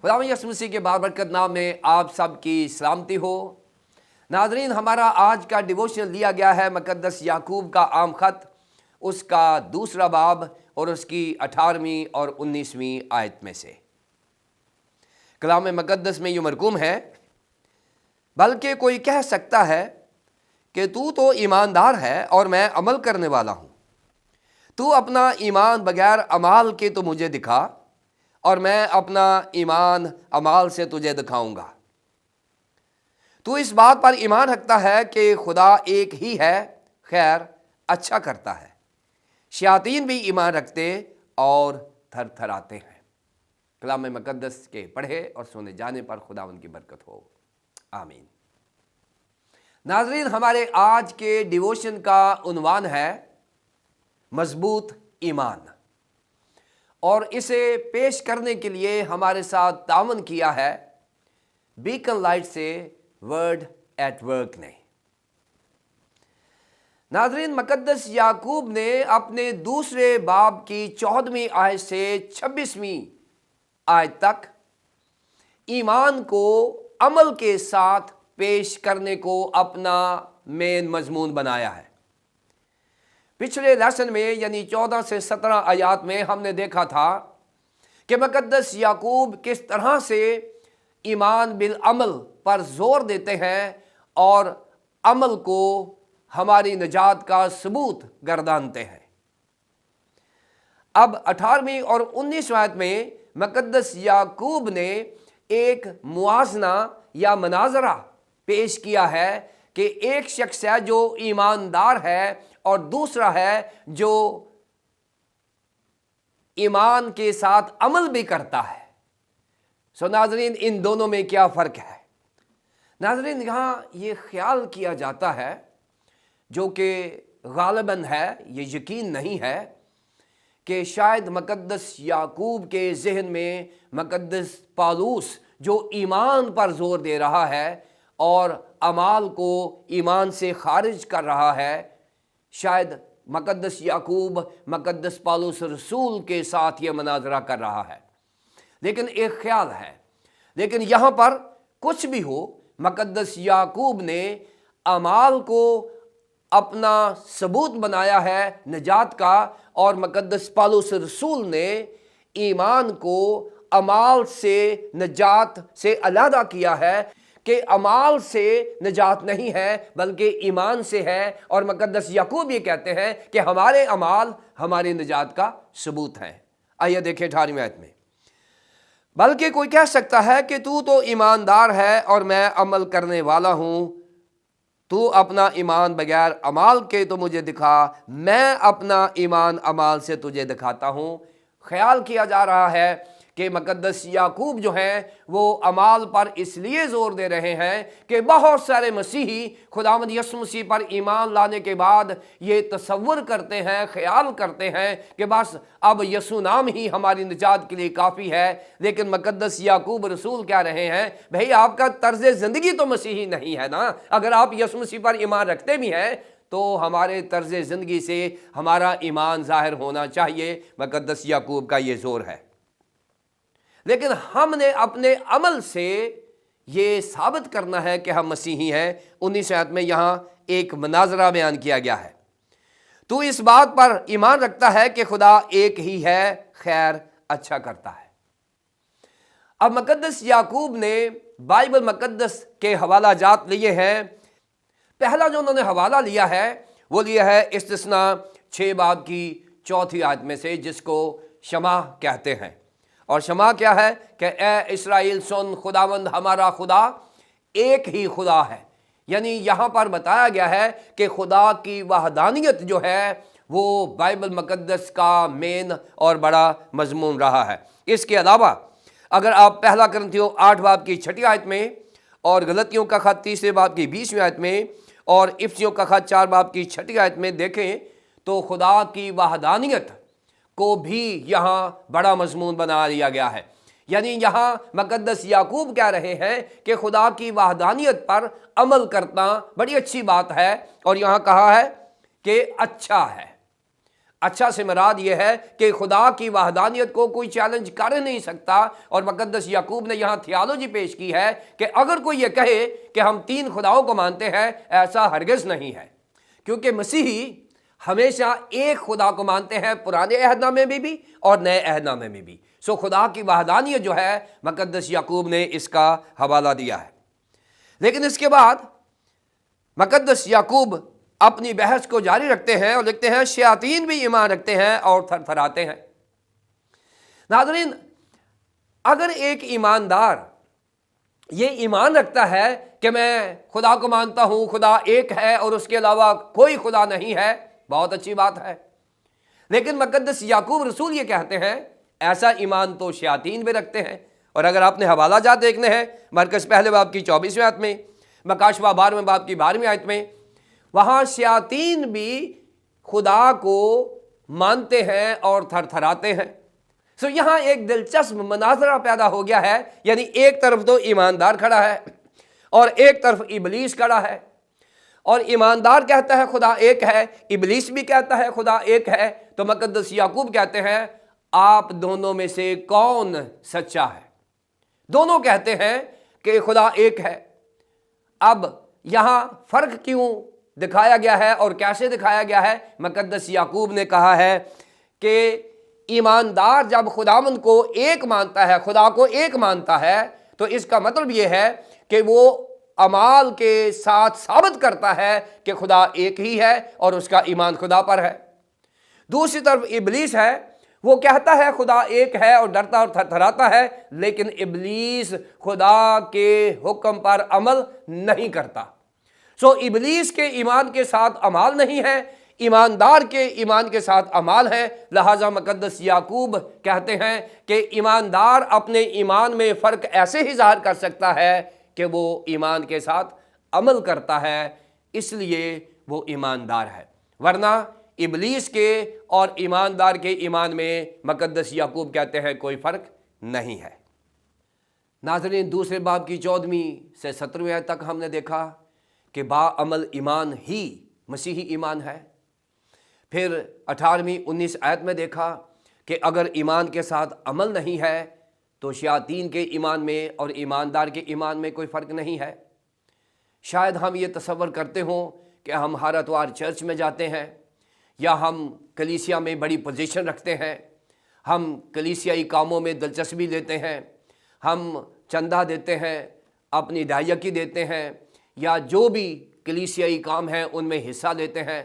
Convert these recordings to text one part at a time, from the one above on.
خداوند یسوع مسیح کے بابرکت نام میں آپ سب کی سلامتی ہو۔ ناظرین، ہمارا آج کا ڈیووشن لیا گیا ہے مقدس یعقوب کا عام خط، اس کا دوسرا باب اور اس کی 18ویں اور 19ویں آیت میں سے۔ کلام مقدس میں یہ مرقوم ہے، بلکہ کوئی کہہ سکتا ہے کہ تو ایماندار ہے اور میں عمل کرنے والا ہوں۔ تو اپنا ایمان بغیر اعمال کے تو مجھے دکھا، اور میں اپنا ایمان اعمال سے تجھے دکھاؤں گا۔ تو اس بات پر ایمان رکھتا ہے کہ خدا ایک ہی ہے، خیر اچھا کرتا ہے۔ شیاطین بھی ایمان رکھتے اور تھر تھراتے ہیں۔ کلام مقدس کے پڑھے اور سنے جانے پر خداوند کی برکت ہو، آمین۔ ناظرین، ہمارے آج کے ڈیووشن کا عنوان ہے مضبوط ایمان، اور اسے پیش کرنے کے لیے ہمارے ساتھ تعاون کیا ہے بیکن لائٹ سے ورڈ ایٹ ورک نے۔ ناظرین، مقدس یعقوب نے اپنے دوسرے باب کی 14ویں آیت سے 26ویں آیت تک ایمان کو عمل کے ساتھ پیش کرنے کو اپنا مین مضمون بنایا ہے۔ پچھلے لیسن میں یعنی 14 سے 17 آیات میں ہم نے دیکھا تھا کہ مقدس یعقوب کس طرح سے ایمان بالعمل پر زور دیتے ہیں اور عمل کو ہماری نجات کا ثبوت گردانتے ہیں۔ اب 18ویں اور 19ویں آیت میں مقدس یعقوب نے ایک موازنہ یا مناظرہ پیش کیا ہے کہ ایک شخص ہے جو ایماندار ہے اور دوسرا ہے جو ایمان کے ساتھ عمل بھی کرتا ہے۔ ناظرین، ان دونوں میں کیا فرق ہے؟ ناظرین، یہاں یہ خیال کیا جاتا ہے، جو کہ غالباً ہے، یہ یقین نہیں ہے کہ شاید مقدس یعقوب کے ذہن میں مقدس پالوس جو ایمان پر زور دے رہا ہے اور اعمال کو ایمان سے خارج کر رہا ہے، شاید مقدس یعقوب مقدس پالوس رسول کے ساتھ یہ مناظرہ کر رہا ہے، لیکن ایک خیال ہے۔ لیکن یہاں پر کچھ بھی ہو، مقدس یعقوب نے اعمال کو اپنا ثبوت بنایا ہے نجات کا، اور مقدس پالوس رسول نے ایمان کو اعمال سے نجات سے علیحدہ کیا ہے کہ اعمال سے نجات نہیں ہے بلکہ ایمان سے ہے، اور مقدس یعقوب یہ کہتے ہیں کہ ہمارے اعمال ہماری نجات کا ثبوت ہیں۔ آئیے دیکھیں 18ویں آیت میں، بلکہ کوئی کہہ سکتا ہے کہ تو ایماندار ہے اور میں عمل کرنے والا ہوں۔ تو اپنا ایمان بغیر اعمال کے تو مجھے دکھا، میں اپنا ایمان اعمال سے تجھے دکھاتا ہوں۔ خیال کیا جا رہا ہے کہ مقدس یعقوب جو ہیں وہ اعمال پر اس لیے زور دے رہے ہیں کہ بہت سارے مسیحی خداوند یسوع مسیح پر ایمان لانے کے بعد یہ تصور کرتے ہیں، خیال کرتے ہیں کہ بس اب یسوع نام ہی ہماری نجات کے لیے کافی ہے۔ لیکن مقدس یعقوب رسول کہہ رہے ہیں، بھئی آپ کا طرز زندگی تو مسیحی نہیں ہے نا۔ اگر آپ یسوع مسیح پر ایمان رکھتے بھی ہیں تو ہمارے طرز زندگی سے ہمارا ایمان ظاہر ہونا چاہیے۔ مقدس یعقوب کا یہ زور ہے، لیکن ہم نے اپنے عمل سے یہ ثابت کرنا ہے کہ ہم مسیحی ہیں۔ 19 آیت میں یہاں ایک مناظرہ بیان کیا گیا ہے۔ تو اس بات پر ایمان رکھتا ہے کہ خدا ایک ہی ہے، خیر اچھا کرتا ہے۔ اب مقدس یعقوب نے بائبل مقدس کے حوالہ جات لیے ہیں۔ پہلا جو انہوں نے حوالہ لیا ہے وہ لیا ہے استثناء 6 باب کی 4 آیت میں سے، جس کو شمع کہتے ہیں۔ اور شمع کیا ہے کہ اے اسرائیل سن، خداوند ہمارا خدا ایک ہی خدا ہے۔ یعنی یہاں پر بتایا گیا ہے کہ خدا کی وحدانیت جو ہے وہ بائبل مقدس کا مین اور بڑا مضمون رہا ہے۔ اس کے علاوہ اگر آپ پہلا کرنتھیوں 8 باب کی 6 آیت میں اور غلطیوں کا خط 3 باب کی 20ویں آیت میں اور افسیوں کا خط 4 باب کی 6 آیت میں دیکھیں تو خدا کی وحدانیت کو بھی یہاں بڑا مضمون بنا لیا گیا ہے۔ یعنی یہاں مقدس یعقوب کہہ رہے ہیں کہ خدا کی وحدانیت پر عمل کرنا بڑی اچھی بات ہے، اور یہاں کہا ہے کہ اچھا ہے۔ अच्छा से मुराद ये है कि खुदा की वहदानियत को कोई चैलेंज कर नहीं सकता। और मुकद्दस याकूब ने यहाँ थियोलॉजी पेश की है कि अगर कोई ये कहे कि हम 3 खुदाओं को मानते हैं, ऐसा हरगिज़ नहीं है, क्योंकि मसीही हमेशा एक खुदा को मानते हैं, पुराने अहदनामे में भी और नए अहदनामे में भी। सो खुदा की वहदानियत जो है मुकद्दस याकूब ने इसका हवाला दिया है। लेकिन इसके बाद मुकद्दस याकूब अपनी बहस को जारी रखते हैं और लिखते हैं, शयातीन भी ईमान रखते हैं और थरथराते हैं। नाज़रीन, अगर एक ईमानदार ये ईमान रखता है कि मैं खुदा को मानता हूं, खुदा एक है और उसके अलावा कोई खुदा नहीं है, बहुत अच्छी बात है। लेकिन मुकद्दस याकूब रसूल ये कहते हैं, ऐसा ईमान तो शयातीन भी रखते हैं। और अगर आपने हवाला जात देखने हैं, मरकज़ पहले बाब की 24वीं आयत में, मकाशवा 12वें बाब की 12वीं आयत में, वहाँ शयातीन भी खुदा को मानते हैं और थरथराते हैं। सो यहाँ एक दिलचस्प मनाजरा पैदा हो गया है, यानी एक तरफ तो ईमानदार खड़ा है और एक तरफ इबलीस खड़ा है। और ईमानदार कहता है खुदा एक है, इबलीस भी कहता है खुदा एक है। तो मुकद्दस याकूब कहते हैं, आप दोनों में से कौन सच्चा है? दोनों कहते हैं कि खुदा एक है। अब यहाँ फर्क क्यों दिखाया गया है और कैसे दिखाया गया है? मुकद्दस याकूब ने कहा है कि ईमानदार जब खुदावंद को एक मानता है, खुदा को एक मानता है, तो इसका मतलब यह है कि वो अमाल के साथ साबित करता है कि खुदा एक ही है और उसका ईमान खुदा पर है। दूसरी तरफ इबलीस है, वो कहता है खुदा एक है और डरता और थरथराता है, लेकिन इबलीस खुदा के हुक्म पर अमल नहीं करता। सो इबलीस के ईमान के साथ अमाल नहीं है, ईमानदार के ईमान के साथ अमाल है। लिहाजा मुकद्दस याकूब कहते हैं कि ईमानदार अपने ईमान में फ़र्क ऐसे ही ज़ाहिर कर सकता है कि वो ईमान के साथ अमल करता है, इसलिए वो ईमानदार है। वरना इबलीस के और ईमानदार के ईमान में मुकद्दस याकूब कहते हैं कोई फ़र्क नहीं है। नाज़रीन, दूसरे बाब की 14वीं से 17वीं आयत तक हमने देखा कि बाअमल ईमान ही मसीही ईमान है। फिर 18वीं 19 आयत में देखा कि अगर ईमान के साथ अमल नहीं है तो शयातीन के ईमान में और ईमानदार के ईमान में कोई फ़र्क नहीं है। शायद हम ये तसव्वुर करते हों कि हम हर इतवार चर्च में जाते हैं या हम कलीसिया में बड़ी पोजीशन रखते हैं, हम कलीसियाई कामों में दिलचस्पी लेते हैं, हम चंदा देते हैं, अपनी दायकी देते हैं या जो भी कलीसियाई काम हैं उनमें हिस्सा लेते हैं।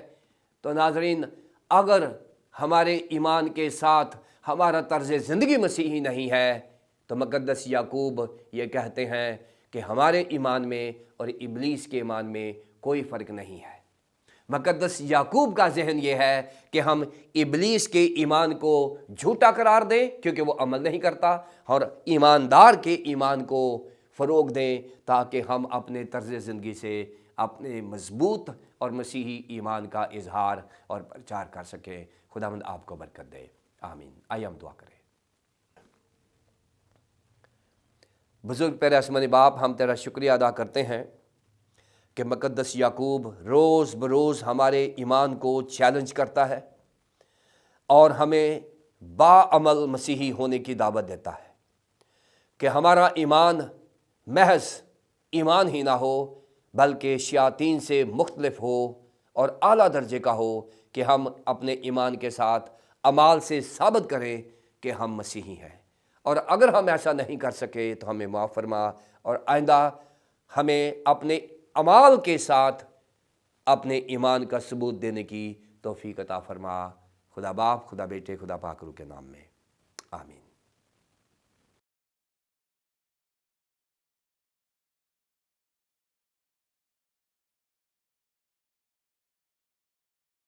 तो नाज़रीन, अगर हमारे ईमान के साथ हमारा तर्ज़ ज़िंदगी मसीही नहीं है तो मुकद्दस याकूब ये कहते हैं कि हमारे ईमान में और इबलीस के ईमान में कोई फ़र्क नहीं है। मुकद्दस याकूब का जहन ये है कि हम इबलीस के ईमान को झूठा करार दें क्योंकि वो अमल नहीं करता, और ईमानदार के ईमान को फ़रोग़ दें ताकि हम अपने तर्ज़ ज़िंदगी से अपने मजबूत और मसीही ईमान का इजहार और प्रचार कर सकें। खुदावंद आपको बरकत दे, आमीन। आइए हम दुआ करें। बुज़ुर्ग प्यारे आसमानी बाप, हम तेरा शुक्रिया अदा करते हैं कि मुकद्दस याकूब रोज़ बरोज़ हमारे ईमान को चैलेंज करता है और हमें बाअमल मसीही होने की दावत देता है कि हमारा ईमान महज ईमान ही ना हो बल्कि शयातीन से मुख्तलिफ हो और आला दर्जे का हो, कि हम अपने ईमान के साथ अमाल से साबित करें कि हम मसीही हैं। और अगर हम ऐसा नहीं कर सके तो हमें माफ़ फरमा और आइंदा हमें अपने अमाल के साथ अपने ईमान का सबूत देने की तौफीक अता फरमा। खुदा बाप, खुदा बेटे, खुदा पाक रूह के नाम में, आमीन।